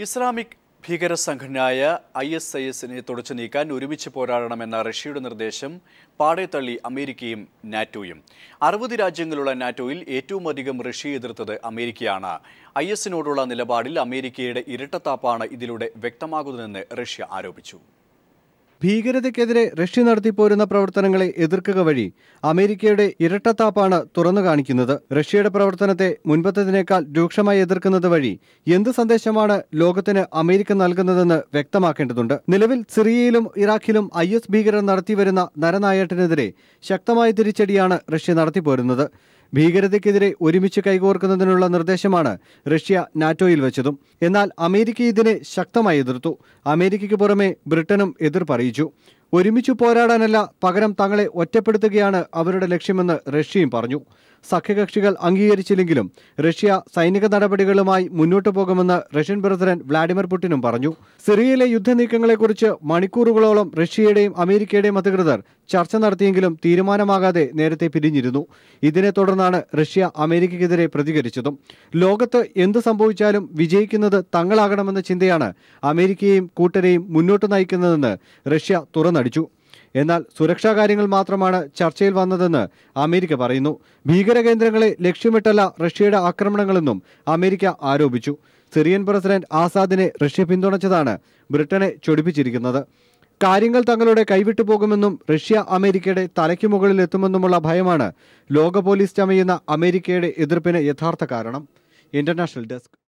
Islamic ഭീകര സംഘടനയായ ISIS-നെ തുടച്ചു നീക്കാൻ ഒരുമിച്ച് പോരാടണമെന്ന റഷ്യയുടെ നിർദ്ദേശം പാടെ തള്ളി അമേരിക്കയും നാറ്റോയും. 60 രാജ്യങ്ങളുള്ള നാറ്റോയിൽ ഏറ്റവും അധികം റഷ്യയെ എതിർത്തത് അമേരിക്കയാണ്. IS-നോടുള്ള നിലപാടിൽ അമേരിക്കയുടെ ഇരട്ടത്താപ്പാണ് ഇതിലൂടെ വ്യക്തമാകുന്നതെന്ന് റഷ്യ ആരോപിച്ചു. ഭീകരതയ്ക്കെതിരെ റഷ്യ നടത്തിപ്പോരുന്ന പ്രവർത്തനങ്ങളെ എതിർക്കുക വഴി അമേരിക്കയുടെ ഇരട്ടത്താപ്പാണ് തുറന്നു കാണിക്കുന്നത്. റഷ്യയുടെ പ്രവർത്തനത്തെ മുൻപത്തേതിനേക്കാൾ രൂക്ഷമായി എതിർക്കുന്നത് വഴി എന്ത് സന്ദേശമാണ് ലോകത്തിന് അമേരിക്ക നൽകുന്നതെന്ന് വ്യക്തമാക്കേണ്ടതുണ്ട്. നിലവിൽ സിറിയയിലും ഇറാഖിലും IS ഭീകരർ നടത്തിവരുന്ന നരനായാട്ടിനെതിരെ ശക്തമായ തിരിച്ചടിയാണ് റഷ്യ നടത്തിപ്പോരുന്നത്. ഭീകരതയ്ക്കെതിരെ ഒരുമിച്ച് കൈകോർക്കുന്നതിനുള്ള നിർദ്ദേശമാണ് റഷ്യ നാറ്റോയിൽ വെച്ചതും. എന്നാൽ അമേരിക്ക ഇതിനെ ശക്തമായി എതിർത്തു. അമേരിക്കയ്ക്ക് പുറമെ ബ്രിട്ടനും എതിർപ്പറിയിച്ചു. ഒരുമിച്ച് പോരാടാനല്ല, പകരം തങ്ങളെ ഒറ്റപ്പെടുത്തുകയാണ് അവരുടെ ലക്ഷ്യമെന്ന് റഷ്യയും പറഞ്ഞു. സഖ്യകക്ഷികൾ അംഗീകരിച്ചില്ലെങ്കിലും റഷ്യ സൈനിക നടപടികളുമായി മുന്നോട്ടു പോകുമെന്ന് റഷ്യൻ പ്രസിഡന്റ് വ്ളാഡിമിർ പുടിനും പറഞ്ഞു. സിറിയയിലെ യുദ്ധനീക്കങ്ങളെക്കുറിച്ച് മണിക്കൂറുകളോളം റഷ്യയുടെയും അമേരിക്കയുടെയും അധികൃതർ ചർച്ച നടത്തിയെങ്കിലും തീരുമാനമാകാതെ നേരത്തെ പിരിഞ്ഞിരുന്നു. ഇതിനെ തുടർന്നാണ് റഷ്യ അമേരിക്കയ്ക്കെതിരെ പ്രതികരിച്ചതും. ലോകത്ത് എന്ത് സംഭവിച്ചാലും വിജയിക്കുന്നത് തങ്ങളാകണമെന്ന ചിന്തയാണ് അമേരിക്കയെയും കൂട്ടരെയും മുന്നോട്ട് നയിക്കുന്നതെന്ന് റഷ്യ തുറന്നടിച്ചു. എന്നാൽ സുരക്ഷാ കാര്യങ്ങൾ മാത്രമാണ് ചർച്ചയിൽ വന്നതെന്ന് അമേരിക്ക പറയുന്നു. ഭീകര കേന്ദ്രങ്ങളെ ലക്ഷ്യമിട്ടല്ല റഷ്യയുടെ ആക്രമണങ്ങളെന്നും അമേരിക്ക ആരോപിച്ചു. സിറിയൻ പ്രസിഡന്റ് ആസാദിനെ റഷ്യ പിന്തുണച്ചതാണ് ബ്രിട്ടനെ ചൊടിപ്പിച്ചിരിക്കുന്നത്. കാര്യങ്ങൾ തങ്ങളുടെ കൈവിട്ടു പോകുമെന്നും റഷ്യ അമേരിക്കയുടെ തലയ്ക്ക് മുകളിൽ എത്തുമെന്നുമുള്ള ഭയമാണ് ലോക പോലീസ് ചമയുന്ന അമേരിക്കയുടെ എതിർപ്പിന് യഥാർത്ഥ കാരണം. International desk.